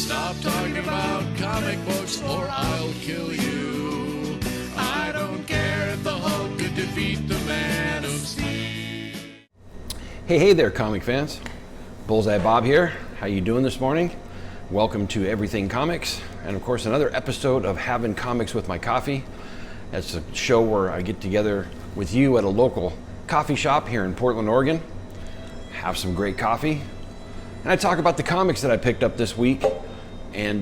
Stop talking about comic books or I'll kill you. I don't care if the Hulk could defeat the Man of Steel. Hey there, comic fans. Bullseye Bob here. How you doing this morning? Welcome to Everything Comics, and of course another episode of Having Comics with My Coffee. That's a show where I get together with you at a local coffee shop here in Portland, Oregon, have some great coffee, and I talk about the comics that I picked up this week, and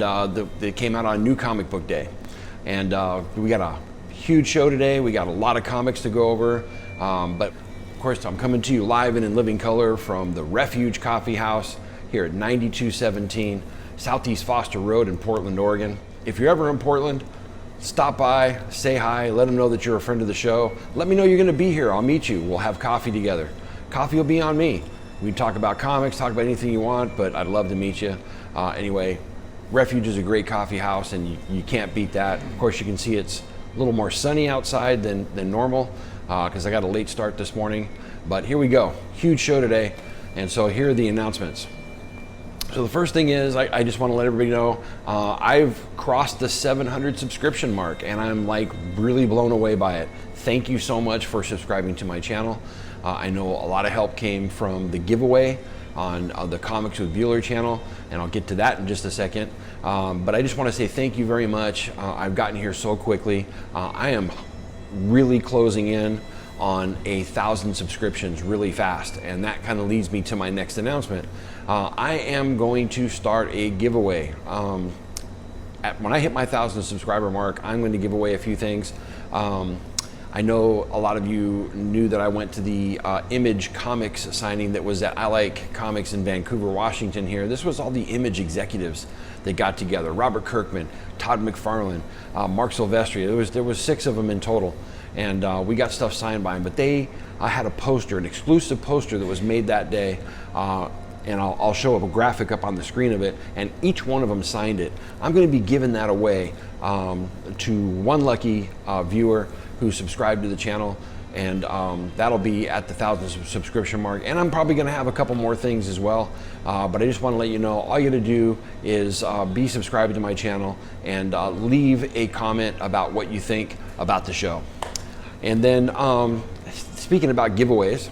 they came out on New Comic Book Day. And we got a huge show today. We got a lot of comics to go over, but of course I'm coming to you live and in living color from the Refuge Coffee House here at 9217 Southeast Foster Road in Portland, Oregon. If you're ever in Portland, stop by, say hi, let them know that you're a friend of the show. Let me know you're going to be here. I'll meet you. We'll have coffee together. Coffee will be on me. We can talk about comics, talk about anything you want, but I'd love to meet you. Anyway, Refuge is a great coffee house, and you can't beat that. Of course, you can see it's a little more sunny outside than normal because I got a late start this morning. But here we go. Huge show today. And so here are the announcements. So the first thing is, I just want to let everybody know I've crossed the 700 subscription mark, and I'm like really blown away by it. Thank you so much for subscribing to my channel. I know a lot of help came from the giveaway on the Comics with Bueller channel, and I'll get to that in just a second. But I just want to say thank you very much. I've gotten here so quickly. I am really closing in on 1,000 subscriptions really fast, and that kind of leads me to my next announcement. I am going to start a giveaway. When I hit my 1,000 subscriber mark, I'm going to give away a few things. I know a lot of you knew that I went to the Image Comics signing that was at I Like Comics in Vancouver, Washington here. This was all the Image executives that got together. Robert Kirkman, Todd McFarlane, Mark Silvestri. There was 6 of them in total. And we got stuff signed by them, but they had a poster, an exclusive poster that was made that day, and I'll show a graphic up on the screen of it, and each one of them signed it. I'm going to be giving that away to one lucky viewer who subscribed to the channel, and that'll be at the 1,000 subscription mark, and I'm probably going to have a couple more things as well, but I just want to let you know, all you got to do is be subscribed to my channel and leave a comment about what you think about the show. And then, speaking about giveaways,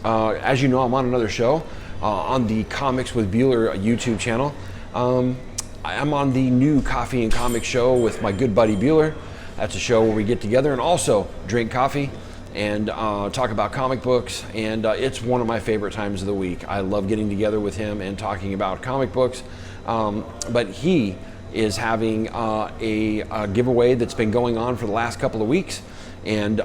as you know, I'm on another show on the Comics with Bueller YouTube channel. I'm on the new Coffee and Comics show with my good buddy Bueller. That's a show where we get together and also drink coffee and talk about comic books, and it's one of my favorite times of the week. I love getting together with him and talking about comic books, but he is having a giveaway that's been going on for the last couple of weeks. And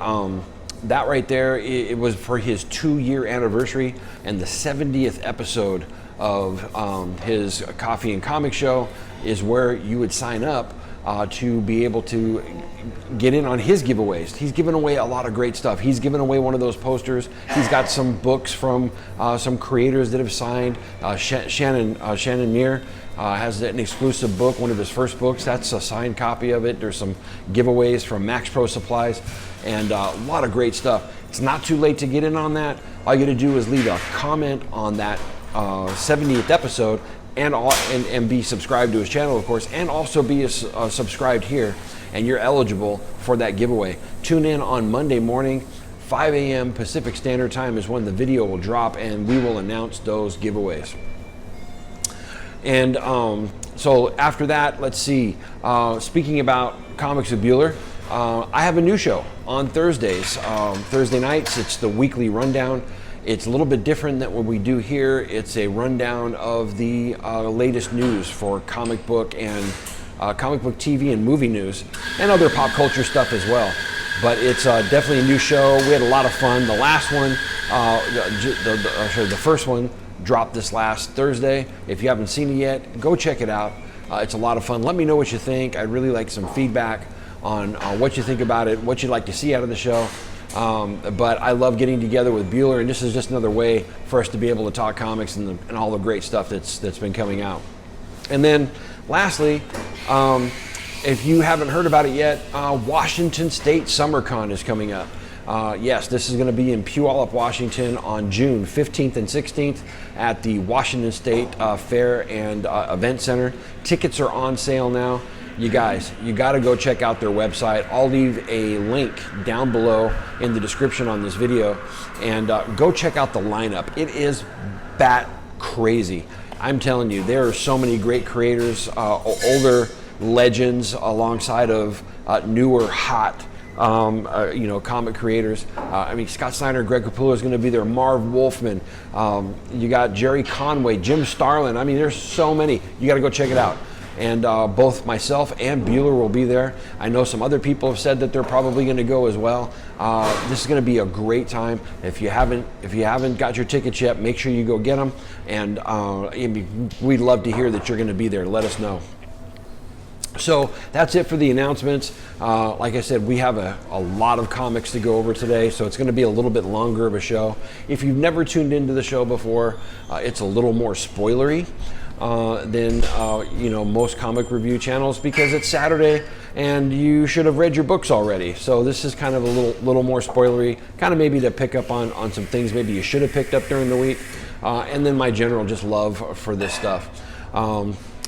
that right there, it was for his 2-year anniversary and the 70th episode of his Coffee and Comic show is where you would sign up to be able to get in on his giveaways. He's given away a lot of great stuff. He's given away one of those posters. He's got some books from some creators that have signed. Shannon Neer has an exclusive book, one of his first books. That's a signed copy of it. There's some giveaways from Max Pro Supplies and a lot of great stuff. It's not too late to get in on that. All you got to do is leave a comment on that 70th episode and be subscribed to his channel, of course, and also be subscribed here, and you're eligible for that giveaway. Tune in on Monday morning, 5 a.m. Pacific Standard Time is when the video will drop, and we will announce those giveaways. And so after that, let's see, speaking about Comics with Bueller, I have a new show on Thursdays. Thursday nights, it's the weekly rundown. It's a little bit different than what we do here. It's a rundown of the latest news for comic book and comic book TV and movie news, and other pop culture stuff as well. But it's definitely a new show. We had a lot of fun. The last one, the first one dropped this last Thursday. If you haven't seen it yet, go check it out. It's a lot of fun. Let me know what you think. I'd really like some feedback on what you think about it, what you'd like to see out of the show. But I love getting together with Bueller, and this is just another way for us to be able to talk comics and all the great stuff that's been coming out. And then lastly, if you haven't heard about it yet, Washington State SummerCon is coming up. Yes, this is going to be in Puyallup, Washington on June 15th and 16th at the Washington State Fair and Event Center. Tickets are on sale now. You guys, you got to go check out their website. I'll leave a link down below in the description on this video, and go check out the lineup. It is bat crazy. I'm telling you, there are so many great creators, older legends alongside of newer, hot comic creators. I mean, Scott Snyder, Greg Capullo is going to be there. Marv Wolfman. You got Jerry Conway, Jim Starlin. I mean, there's so many. You got to go check it out. And both myself and Bueller will be there. I know some other people have said that they're probably going to go as well. This is going to be a great time. If you haven't got your tickets yet, make sure you go get them. And we'd love to hear that you're going to be there. Let us know. So that's it for the announcements. Like I said, we have a lot of comics to go over today, so it's going to be a little bit longer of a show. If you've never tuned into the show before, it's a little more spoilery than most comic review channels, because it's Saturday and you should have read your books already. So this is kind of a little more spoilery, kind of maybe to pick up on some things maybe you should have picked up during the week, and then my general just love for this stuff.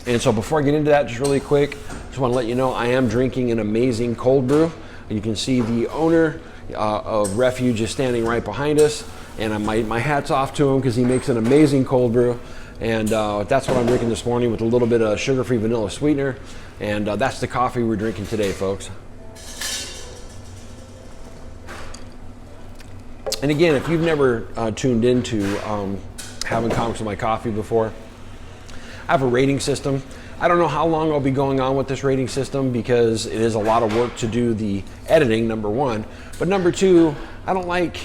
And so before I get into that, just really quick, just want to let you know I am drinking an amazing cold brew. You can see the owner of Refuge is standing right behind us, and my hat's off to him because he makes an amazing cold brew. And that's what I'm drinking this morning, with a little bit of sugar-free vanilla sweetener. And that's the coffee we're drinking today, folks. And again, if you've never tuned into having comics with my coffee before, I have a rating system. I don't know how long I'll be going on with this rating system, because it is a lot of work to do the editing, number one. But number two, I don't like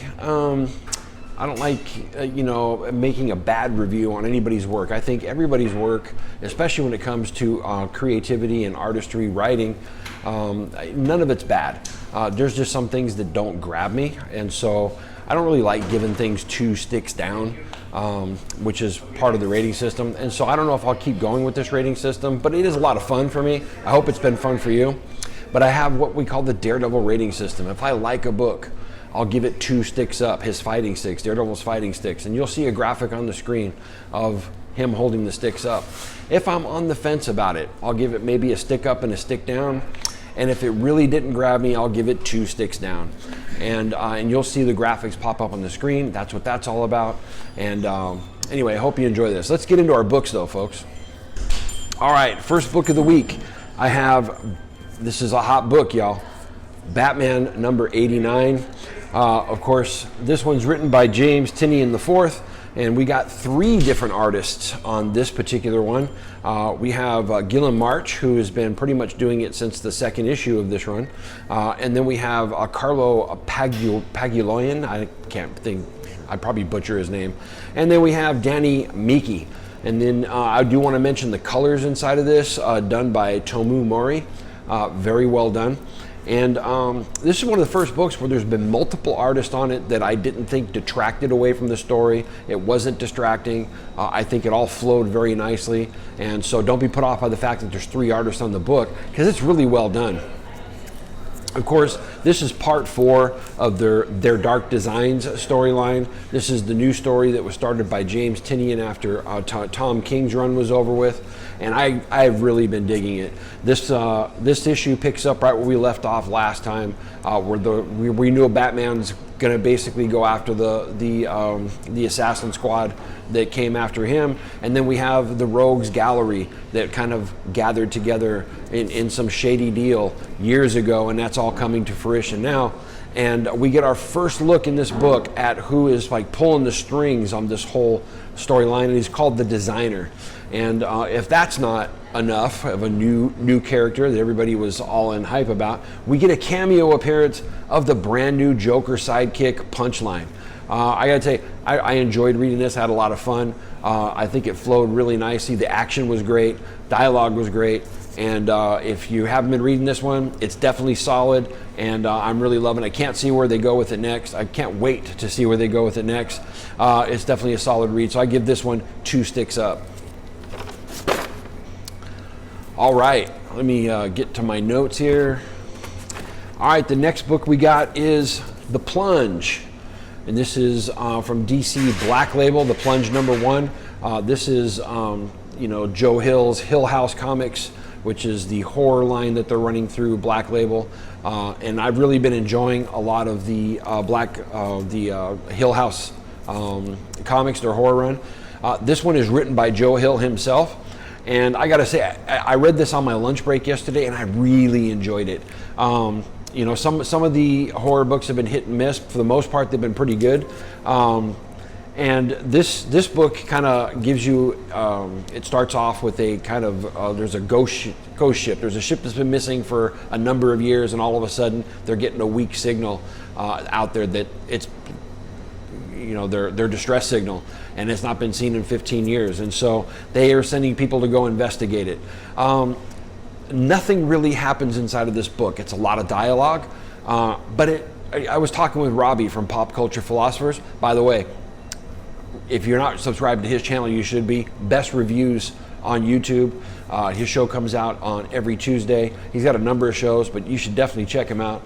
making a bad review on anybody's work. I think everybody's work, especially when it comes to creativity and artistry, writing, none of it's bad. There's just some things that don't grab me, and so I don't really like giving things 2 sticks down, which is part of the rating system. And so I don't know if I'll keep going with this rating system, but it is a lot of fun for me. I hope it's been fun for you. But I have what we call the Daredevil rating system. If I like a book, I'll give it 2 sticks up, his fighting sticks, Daredevil's fighting sticks. And you'll see a graphic on the screen of him holding the sticks up. If I'm on the fence about it, I'll give it maybe a stick up and a stick down. And if it really didn't grab me, I'll give it 2 sticks down. And you'll see the graphics pop up on the screen. That's what that's all about. And anyway, I hope you enjoy this. Let's get into our books though, folks. All right, first book of the week. This is a hot book, y'all. Batman number 89. Of course, this one's written by James Tynion IV, and we got 3 different artists on this particular one. We have Gilliam March, who has been pretty much doing it since the 2nd issue of this run. And then we have Carlo Pagliulian. I can't think, I'd probably butcher his name. And then we have Danny Miki. And then I do want to mention the colors inside of this, done by Tomu Mori. Very well done. And this is one of the first books where there's been multiple artists on it that I didn't think detracted away from the story. It wasn't distracting. I think it all flowed very nicely. And so don't be put off by the fact that there's 3 artists on the book, because it's really well done. Of course, this is part 4 of their Dark Designs storyline. This is the new story that was started by James Tynion after Tom King's run was over with. And I've really been digging it. This issue picks up right where we left off last time, where we knew Batman's going to basically go after the assassin squad that came after him, and then we have the rogues gallery that kind of gathered together in some shady deal years ago, and that's all coming to fruition now. And we get our first look in this book at who is like pulling the strings on this whole storyline, and he's called the Designer. And if that's not enough of a new character that everybody was all in hype about, we get a cameo appearance of the brand new Joker sidekick, Punchline. I gotta tell you, I enjoyed reading this, had a lot of fun. I think it flowed really nicely. The action was great, dialogue was great, and if you haven't been reading this one, it's definitely solid, and I'm really loving it. I can't see where they go with it next. I can't wait to see where they go with it next. It's definitely a solid read, so I give this one 2 sticks up. All right, let me get to my notes here. All right, the next book we got is The Plunge, and this is from DC Black Label, The Plunge #1. This is Joe Hill's Hill House Comics, which is the horror line that they're running through Black Label, and I've really been enjoying a lot of the Hill House comics, their horror run. This one is written by Joe Hill himself, and I gotta say, I read this on my lunch break yesterday, and I really enjoyed it. Some of the horror books have been hit and miss. For the most part, they've been pretty good. And this book kind of gives you, it starts off with a kind of, there's a ghost ship. There's a ship that's been missing for a number of years, and all of a sudden they're getting a weak signal out there that it's, their distress signal, and it's not been seen in 15 years. And so they are sending people to go investigate it. Nothing really happens inside of this book. It's a lot of dialogue, but I was talking with Robbie from Pop Culture Philosophers. By the way, if you're not subscribed to his channel, you should be. Best reviews on YouTube. His show comes out on every Tuesday. He's got a number of shows, but you should definitely check him out.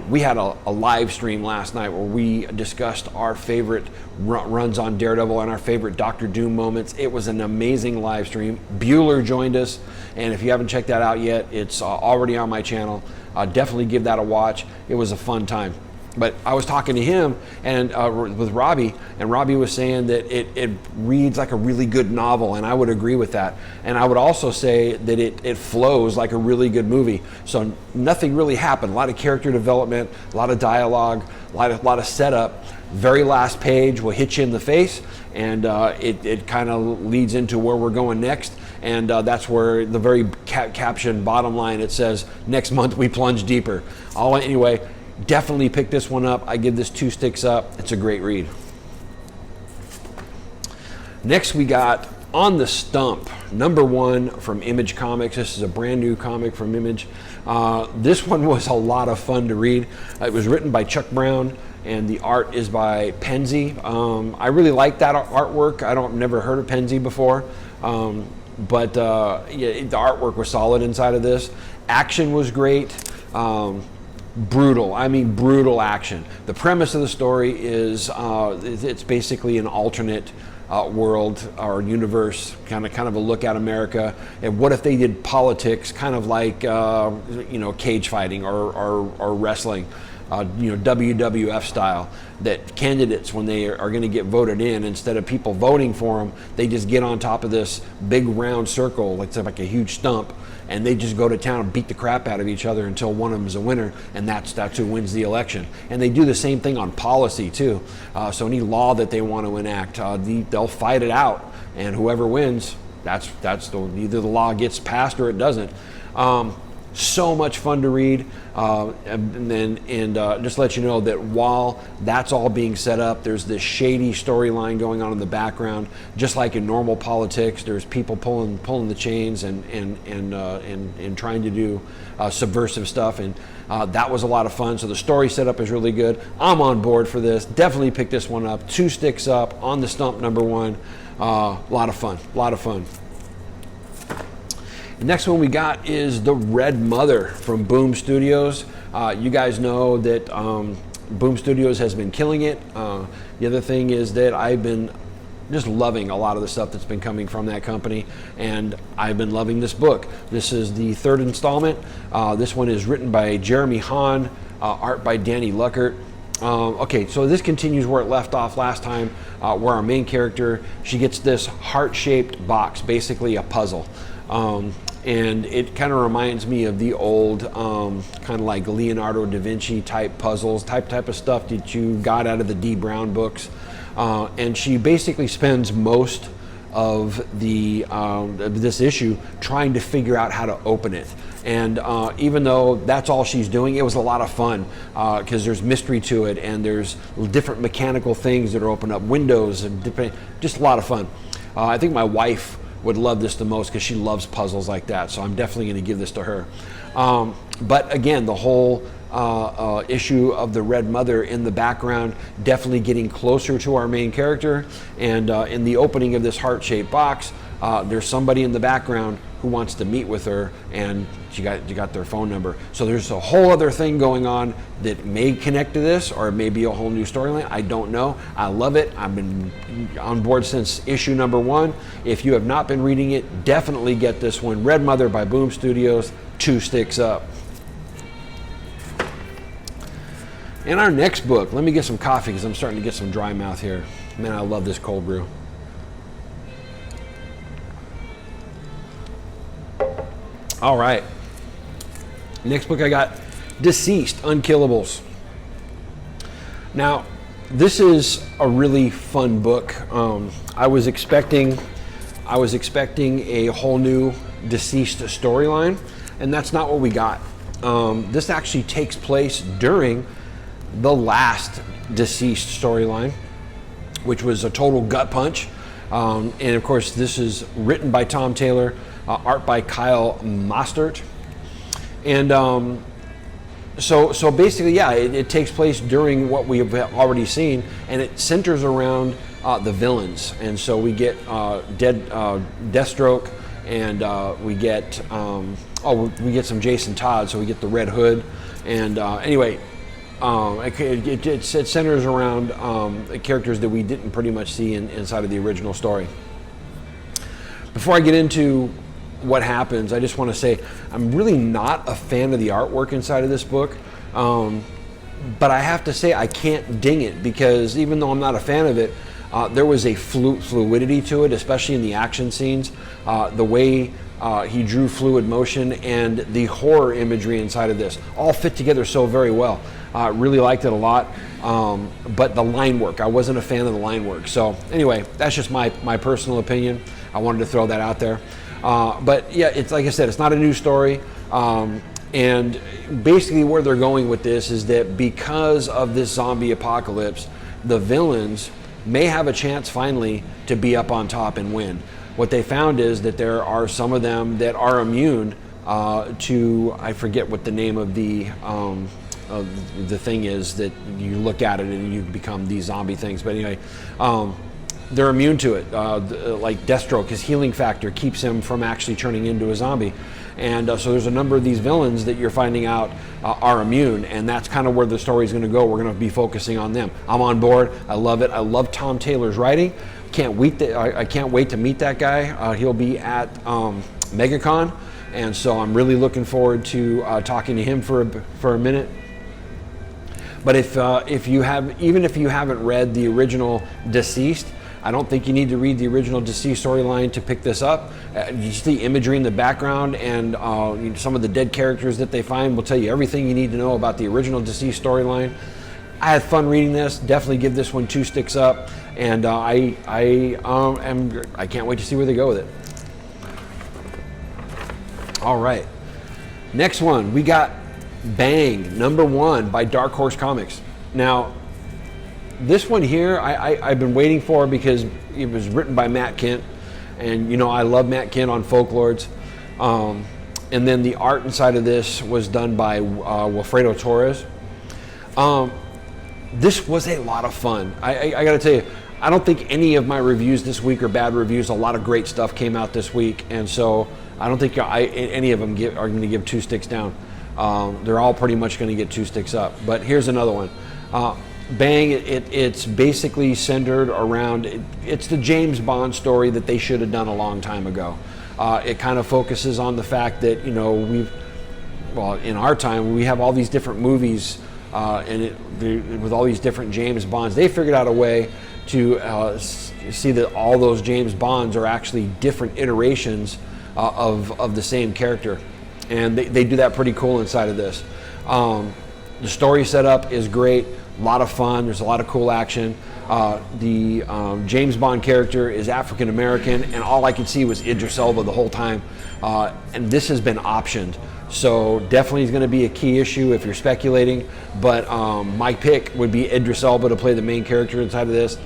We had a live stream last night where we discussed our favorite runs on Daredevil and our favorite Doctor Doom moments. It was an amazing live stream. Bueller joined us, and if you haven't checked that out yet, it's already on my channel. Definitely give that a watch. It was a fun time. But I was talking to him and with Robbie, and Robbie was saying that it reads like a really good novel, and I would agree with that. And I would also say that it flows like a really good movie. So nothing really happened. A lot of character development, a lot of dialogue, a lot of setup. Very last page will hit you in the face, and it kind of leads into where we're going next. And that's where the very caption bottom line, it says, "Next month we plunge deeper." Anyway. Definitely pick this one up. I give this 2 sticks up. It's a great read. Next we got On the Stump, #1 from Image Comics. This is a brand new comic from Image. This one was a lot of fun to read. It was written by Chuck Brown, and the art is by Penzi. I really like that artwork. Never heard of Penzi before, but the artwork was solid inside of this. Action was great. Brutal action. The premise of the story is it's basically an alternate world or universe, kind of a look at America. And what if they did politics, kind of like cage fighting or wrestling, WWF style. That candidates, when they are going to get voted in, instead of people voting for them, they just get on top of this big round circle, like a huge stump, and they just go to town and beat the crap out of each other until one of them is a winner, and that's who wins the election. And they do the same thing on policy too. So any law that they want to enact, they'll fight it out, and whoever wins, either the law gets passed or it doesn't. So much fun to read, and just let you know that while that's all being set up, there's this shady storyline going on in the background. Just like in normal politics, there's people pulling the chains and trying to do subversive stuff, and that was a lot of fun. So the story setup is really good. I'm on board for this. Definitely pick this one up. 2 sticks up. On the Stump, #1. A lot of fun. The next one we got is The Red Mother from Boom Studios. You guys know that Boom Studios has been killing it. The other thing is that I've been just loving a lot of the stuff that's been coming from that company, and I've been loving this book. This is the 3rd installment. This one is written by Jeremy Hahn, art by Danny Luckert. Okay, so this continues where it left off last time, where our main character, she gets this heart-shaped box, basically a puzzle. And it kind of reminds me of the old kind of like Leonardo da Vinci type puzzles, type of stuff that you got out of the D. Brown books. And she basically spends most of this issue trying to figure out how to open it. And even though that's all she's doing, it was a lot of fun because there's mystery to it, and there's different mechanical things that are open up, windows, and just a lot of fun. I think my wife would love this the most because she loves puzzles like that, so I'm definitely going to give this to her. But again, the whole issue of the Red Mother in the background, definitely getting closer to our main character. And in the opening of this heart-shaped box, there's somebody in the background who wants to meet with her, and you got their phone number. So there's a whole other thing going on that may connect to this, or it may be a whole new storyline. I don't know. I love it. I've been on board since issue number 1. If you have not been reading it, definitely get this one. Red Mother by Boom Studios, 2 sticks up. And our next book, let me get some coffee because I'm starting to get some dry mouth here. Man, I love this cold brew. All right. Next book I got, Deceased, Unkillables. Now, this is a really fun book. I was expecting a whole new Deceased storyline, and that's not what we got. This actually takes place during the last Deceased storyline, which was a total gut punch. And of course, this is written by Tom Taylor, art by Kyle Mostert. And so basically, yeah, it takes place during what we have already seen, and it centers around the villains. And so we get Deathstroke, and we get some Jason Todd, so we get the Red Hood. And anyway, it centers around characters that we didn't pretty much see inside of the original story. Before I get into what happens, I just want to say I'm really not a fan of the artwork inside of this book, but I have to say I can't ding it, because even though I'm not a fan of it, there was a fluidity to it, especially in the action scenes. The way he drew fluid motion and the horror imagery inside of this all fit together so very well. Really liked it a lot, but the line work, I wasn't a fan of the line work. So anyway, that's just my personal opinion. I wanted to throw that out there. But yeah, it's like I said, it's not a new story. And basically where they're going with this is that because of this zombie apocalypse, the villains may have a chance finally to be up on top and win. What they found is that there are some of them that are immune to, I forget what the name of the thing is that you look at it and you become these zombie things. But anyway, they're immune to it. Like Deathstroke, his healing factor keeps him from actually turning into a zombie. And so there's a number of these villains that you're finding out are immune, and that's kind of where the story is going to go. We're going to be focusing on them. I'm on board. I love it. I love Tom Taylor's writing. I can't wait to meet that guy. He'll be at MegaCon, and so I'm really looking forward to talking to him for a minute. But if you haven't read the original Deceased, I don't think you need to read the original Deceased storyline to pick this up. Just the imagery in the background and some of the dead characters that they find will tell you everything you need to know about the original Deceased storyline. I had fun reading this. Definitely give this one 2 sticks up, and I can't wait to see where they go with it. All right, next one we got Bang #1 by Dark Horse Comics. Now, this one here I've been waiting for because it was written by Matt Kent, and I love Matt Kent on Folklords. And then the art inside of this was done by Wilfredo Torres. This was a lot of fun. I got to tell you, I don't think any of my reviews this week are bad reviews. A lot of great stuff came out this week, and so I don't think any of them are going to give 2 sticks down. They're all pretty much going to get 2 sticks up. But here's another one. Bang, it's basically centered around, it's the James Bond story that they should have done a long time ago. It kind of focuses on the fact that, in our time, we have all these different movies with all these different James Bonds. They figured out a way to see that all those James Bonds are actually different iterations of the same character. And they do that pretty cool inside of this. The story setup is great. A lot of fun. There's a lot of cool action. The James Bond character is African American, and all I could see was Idris Elba the whole time. And this has been optioned, so definitely is going to be a key issue if you're speculating. But my pick would be Idris Elba to play the main character inside of this.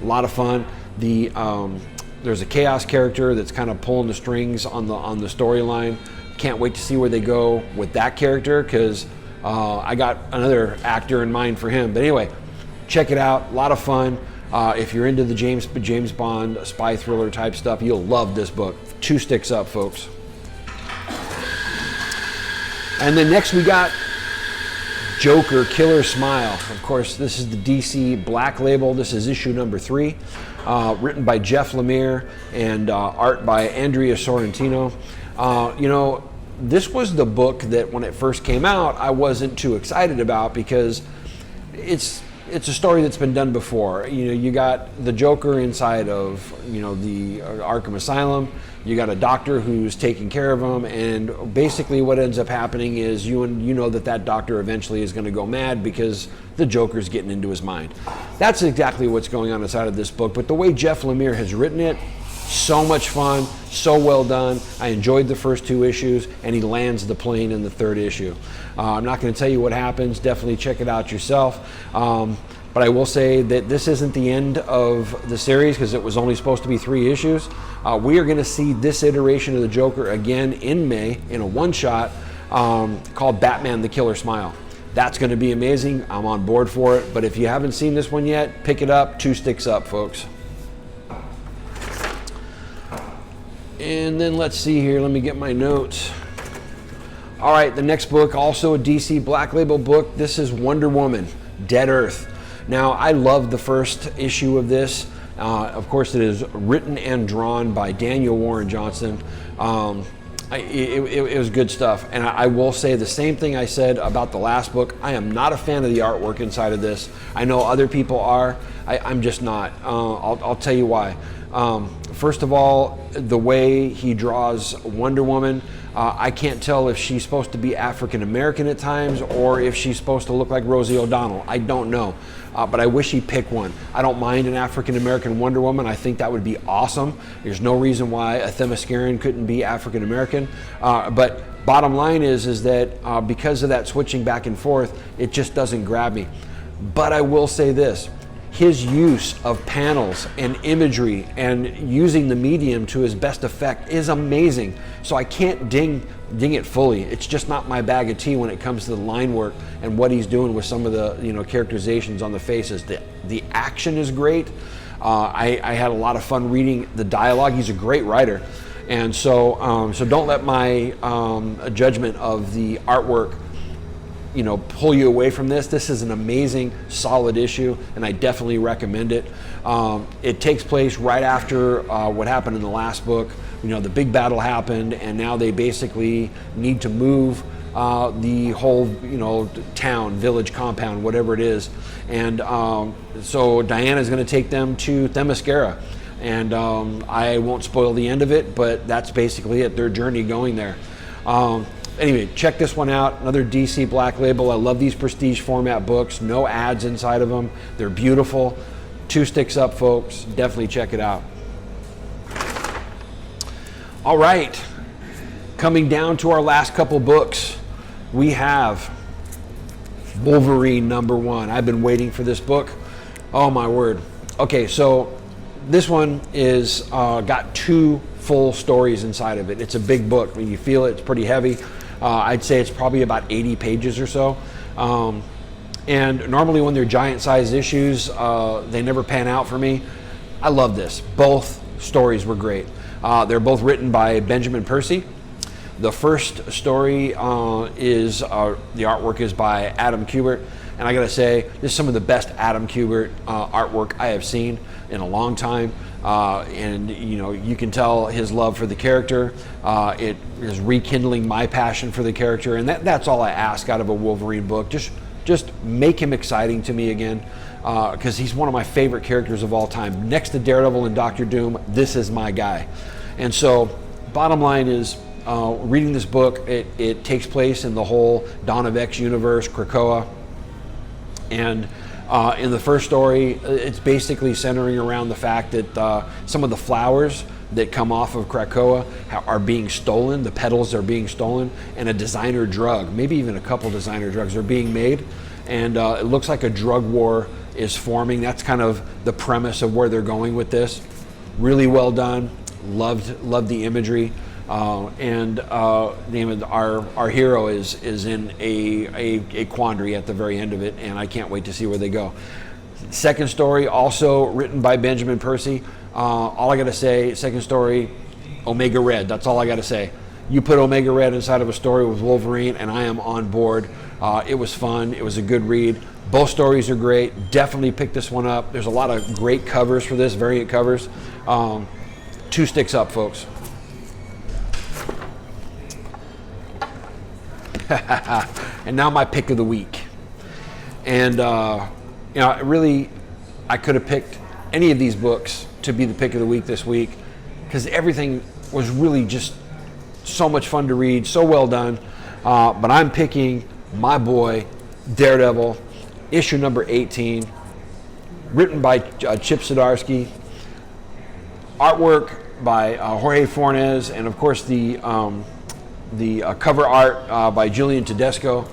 A lot of fun. There's a Chaos character that's kind of pulling the strings on the storyline. Can't wait to see where they go with that character, because I got another actor in mind for him. But anyway, check it out. A lot of fun. If you're into the James Bond spy thriller type stuff, you'll love this book. 2 sticks up, folks. And then next we got Joker, Killer Smile. Of course, this is the DC Black Label. This is issue number 3, written by Jeff Lemire and art by Andrea Sorrentino. This was the book that when it first came out, I wasn't too excited about because it's a story that's been done before. You got the Joker inside of, the Arkham Asylum. You got a doctor who's taking care of him, and basically what ends up happening is you know that doctor eventually is going to go mad because the Joker's getting into his mind. That's exactly what's going on inside of this book, but the way Jeff Lemire has written it, so much fun, so well done. I enjoyed the first 2 issues, and he lands the plane in the 3rd issue. I'm not going to tell you what happens. Definitely check it out yourself. But I will say that this isn't the end of the series because it was only supposed to be 3 issues. We are going to see this iteration of the Joker again in May in a one-shot called Batman the Killer Smile. That's going to be amazing. I'm on board for it. But if you haven't seen this one yet, pick it up. 2 sticks up, folks. And then let's see here. Let me get my notes. All right, the next book, also a DC Black Label book. This is Wonder Woman, Dead Earth. Now, I love the first issue of this. Of course, it is written and drawn by Daniel Warren Johnson. It was good stuff. And I will say the same thing I said about the last book. I am not a fan of the artwork inside of this. I know other people are. I'm just not. I'll tell you why. First of all, the way he draws Wonder Woman, I can't tell if she's supposed to be African American at times or if she's supposed to look like Rosie O'Donnell. I don't know, but I wish he'd pick one. I don't mind an African American Wonder Woman. I think that would be awesome. There's no reason why a Themysciran couldn't be African American. But bottom line is that because of that switching back and forth, it just doesn't grab me. But I will say this. His use of panels and imagery and using the medium to his best effect is amazing. So I can't ding it fully. It's just not my bag of tea when it comes to the line work and what he's doing with some of the characterizations on the faces. The action is great. I had a lot of fun reading the dialogue. He's a great writer, and so don't let my judgment of the artwork pull you away from this. This is an amazing, solid issue, and I definitely recommend it. It takes place right after what happened in the last book. The big battle happened, and now they basically need to move the whole, town, village, compound, whatever it is. And so Diana's going to take them to Themyscira. And I won't spoil the end of it, but that's basically it, their journey going there. Anyway, check this one out. Another DC Black Label. I love these prestige format books. No ads inside of them. They're beautiful. 2 sticks up, folks. Definitely check it out. All right. Coming down to our last couple books, we have Wolverine #1. I've been waiting for this book. Oh, my word. Okay, so this one is got 2 full stories inside of it. It's a big book. When you feel it, it's pretty heavy. I'd say it's probably about 80 pages or so. And normally when they're giant size issues, they never pan out for me. I love this. Both stories were great. They're both written by Benjamin Percy. The first story is the artwork is by Adam Kubert. And I gotta say, this is some of the best Adam Kubert artwork I have seen in a long time. And you can tell his love for the character. It is rekindling my passion for the character, and that's all I ask out of a Wolverine book. Just make him exciting to me again, because he's one of my favorite characters of all time. Next to Daredevil and Doctor Doom, this is my guy. And so, bottom line is, reading this book, it takes place in the whole Dawn of X universe, Krakoa, and in the first story, it's basically centering around the fact that some of the flowers that come off of Krakoa are being stolen. The petals are being stolen, and a designer drug, maybe even a couple designer drugs, are being made. And it looks like a drug war is forming. That's kind of the premise of where they're going with this. Really well done. Loved the imagery. And name of our hero is in a quandary at the very end of it, and I can't wait to see where they go. Second story, also written by Benjamin Percy. All I gotta say, second story, Omega Red. That's all I gotta say. You put Omega Red inside of a story with Wolverine, and I am on board. It was fun. It was a good read. Both stories are great. Definitely pick this one up. There's a lot of great covers for this, variant covers. 2 sticks up, folks. And now my pick of the week. And really, I could have picked any of these books to be the pick of the week this week, because everything was really just so much fun to read, so well done. But I'm picking my boy Daredevil, issue number 18, written by Chip Zdarsky, artwork by Jorge Fornes, and of course the cover art by Julian Tedesco.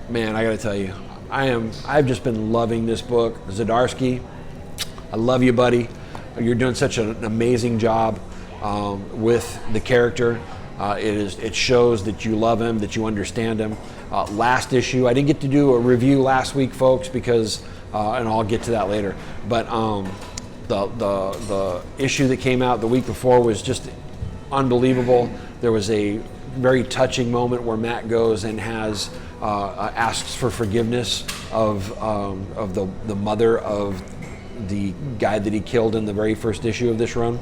Man, I gotta tell you, I've just been loving this book. Zdarsky, I love you, buddy. You're doing such an amazing job with the character. It shows that you love him, that you understand him. Last issue, I didn't get to do a review last week, folks, because, and I'll get to that later, but the issue that came out the week before was just unbelievable. There was a very touching moment where Matt goes and asks for forgiveness of the mother of the guy that he killed in the very first issue of this run.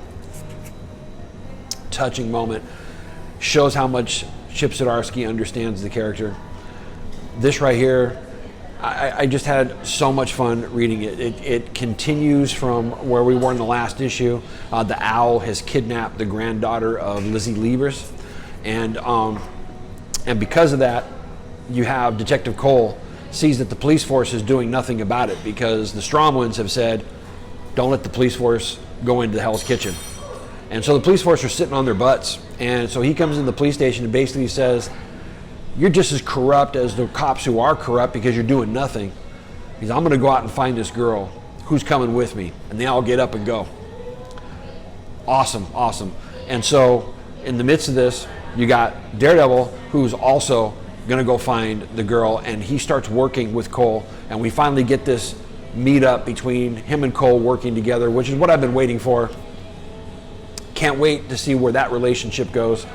Touching moment. Shows how much Chip Zdarsky understands the character. This right here, I just had so much fun reading it. It continues from where we were in the last issue. The owl has kidnapped the granddaughter of Lizzie Liebers, and because of that, you have Detective Cole sees that the police force is doing nothing about it, because the strong ones have said, don't let the police force go into Hell's Kitchen. And so the police force are sitting on their butts. And so he comes in the police station and basically says, you're just as corrupt as the cops who are corrupt because you're doing nothing. He says, I'm going to go out and find this girl. Who's coming with me? And they all get up and go. Awesome, awesome. And so in the midst of this, you got Daredevil, who's also going to go find the girl, and he starts working with Cole. And we finally get this meet up between him and Cole working together, which is what I've been waiting for. Can't wait to see where that relationship goes.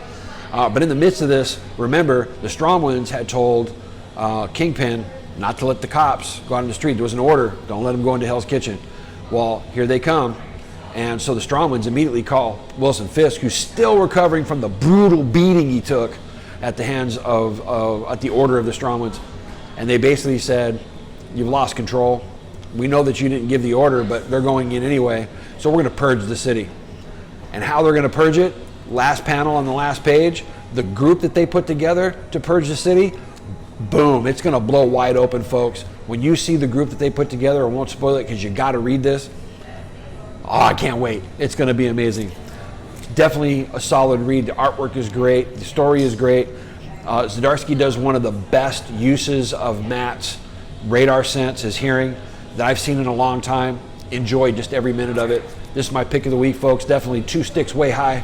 But in the midst of this, remember, the strong ones had told Kingpin not to let the cops go out in the street. There was an order, don't let them go into Hell's Kitchen. Well, here they come. And so the strong ones immediately call Wilson Fisk, who's still recovering from the brutal beating he took at the hands at the order of the strong ones. And they basically said, you've lost control. We know that you didn't give the order, but they're going in anyway. So we're going to purge the city. And how they're going to purge it, last panel on the last page, the group that they put together to purge the city, boom, it's going to blow wide open, folks. When you see the group that they put together, I won't spoil it because you got to read this. Oh, I can't wait. It's going to be amazing. It's definitely a solid read. The artwork is great. The story is great. Zdarsky does one of the best uses of Matt's radar sense, his hearing, that I've seen in a long time. Enjoyed just every minute of it. This is my pick of the week, folks. Definitely 2 sticks way high.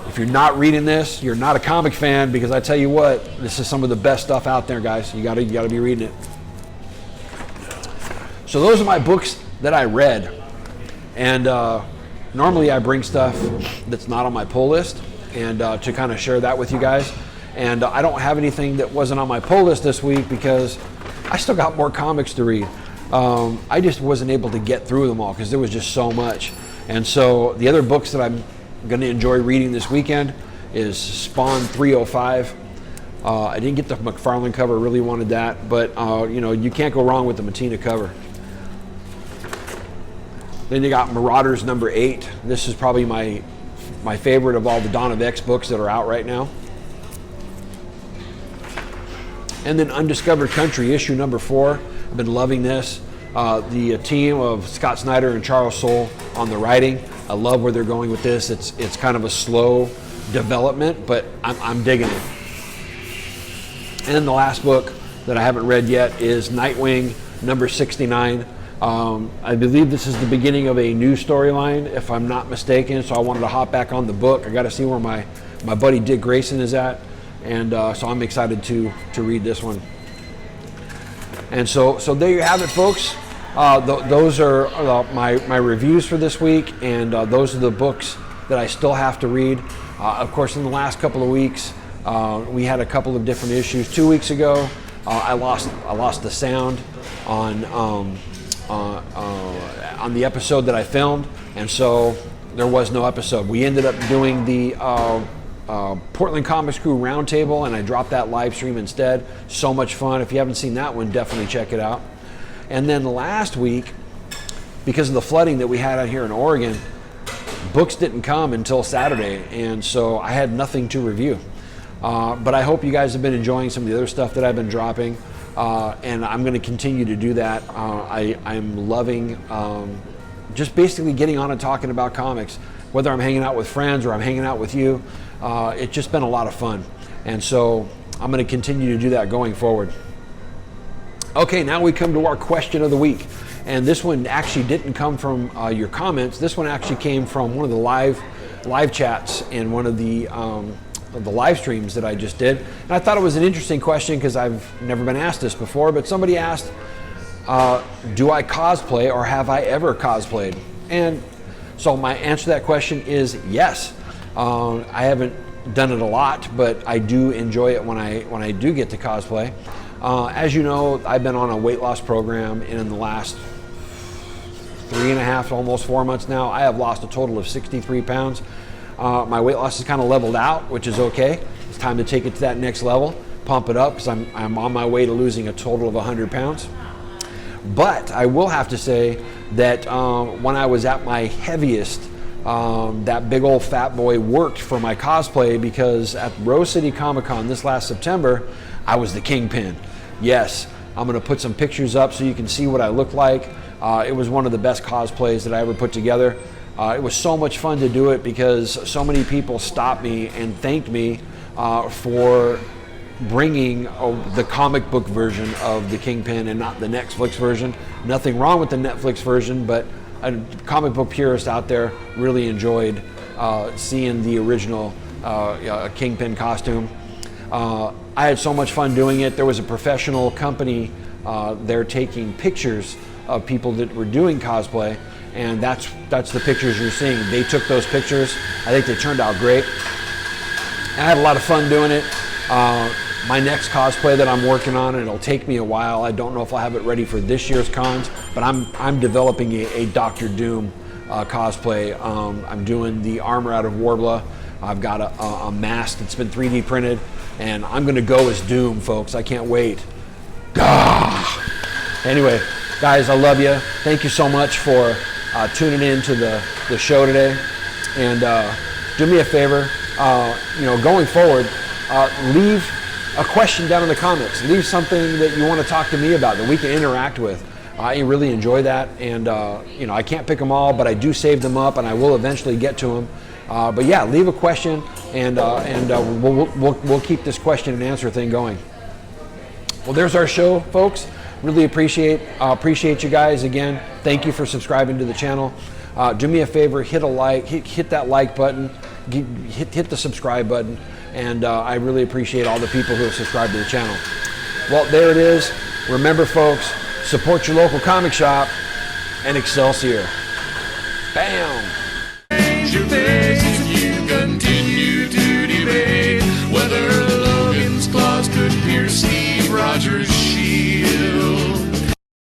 If you're not reading this, you're not a comic fan, because I tell you what, this is some of the best stuff out there, guys. You gotta be reading it. So those are my books that I read. And normally I bring stuff that's not on my pull list, and to kind of share that with you guys. And I don't have anything that wasn't on my pull list this week because I still got more comics to read. I just wasn't able to get through them all because there was just so much. And so the other books that I'm going to enjoy reading this weekend is Spawn 305. I didn't get the McFarlane cover, really wanted that, but you can't go wrong with the Matina cover. Then you got Marauders number 8. This is probably my favorite of all the Dawn of X books that are out right now. And then Undiscovered Country, issue number 4. I've been loving this. The team of Scott Snyder and Charles Soule on the writing. I love where they're going with this. It's kind of a slow development, but I'm digging it. And then the last book that I haven't read yet is Nightwing number 69. I believe this is the beginning of a new storyline, if I'm not mistaken, so I wanted to hop back on the book. I got to see where my buddy Dick Grayson is at, and so I'm excited to read this one. And so there you have it, folks. Those are my reviews for this week, and those are the books that I still have to read. Of course, in the last couple of weeks, we had a couple of different issues. 2 weeks ago, I lost the sound on the episode that I filmed, and so there was no episode. We ended up doing the Portland Comics Crew Roundtable, and I dropped that live stream instead. So much fun. If you haven't seen that one, definitely check it out. And then last week, because of the flooding that we had out here in Oregon, books didn't come until Saturday, and so I had nothing to review. But I hope you guys have been enjoying some of the other stuff that I've been dropping, and I'm going to continue to do that. I'm loving just basically getting on and talking about comics, whether I'm hanging out with friends or I'm hanging out with you. It's just been a lot of fun, and so I'm going to continue to do that going forward. Okay, now we come to our question of the week, and this one actually didn't come from your comments. This one actually came from one of the live chats in one of the live streams that I just did, and I thought it was an interesting question because I've never been asked this before. But somebody asked, "Do I cosplay, or have I ever cosplayed?" And so my answer to that question is yes. I haven't done it a lot, but I do enjoy it when I do get to cosplay. As you know, I've been on a weight loss program, and in the last 3.5, almost 4 months now, I have lost a total of 63 pounds. My weight loss is kind of leveled out, which is okay. It's time to take it to that next level, pump it up, because I'm on my way to losing a total of 100 pounds. But I will have to say that when I was at my heaviest, that big old fat boy worked for my cosplay, because at Rose City Comic Con this last September, I was the Kingpin. Yes, I'm going to put some pictures up so you can see what I look like. It was one of the best cosplays that I ever put together. It was so much fun to do it because so many people stopped me and thanked me for bringing the comic book version of the Kingpin and not the Netflix version. Nothing wrong with the Netflix version, but comic book purists out there really enjoyed seeing the original Kingpin costume. I had so much fun doing it. There was a professional company there taking pictures of people that were doing cosplay, and that's the pictures you're seeing. They took those pictures. I think they turned out great. And I had a lot of fun doing it. My next cosplay that I'm working on, and it'll take me a while. I don't know if I'll have it ready for this year's cons, but I'm developing a Dr. Doom cosplay. I'm doing the armor out of Warbler. I've got a mask that's been 3D printed, and I'm going to go as Doom, folks. I can't wait. Gah! Anyway, guys, I love you. Thank you so much for tuning in to the show today. And do me a favor, going forward, leave a question down in the comments. Leave something that you want to talk to me about that we can interact with. I really enjoy that, and I can't pick them all, but I do save them up, and I will eventually get to them. But yeah, leave a question, and we'll keep this question and answer thing going. Well, there's our show, folks. Really appreciate you guys again. Thank you for subscribing to the channel. Do me a favor, hit a like, hit that like button, hit the subscribe button, and I really appreciate all the people who have subscribed to the channel. Well, there it is. Remember, folks, support your local comic shop, and Excelsior. Bam!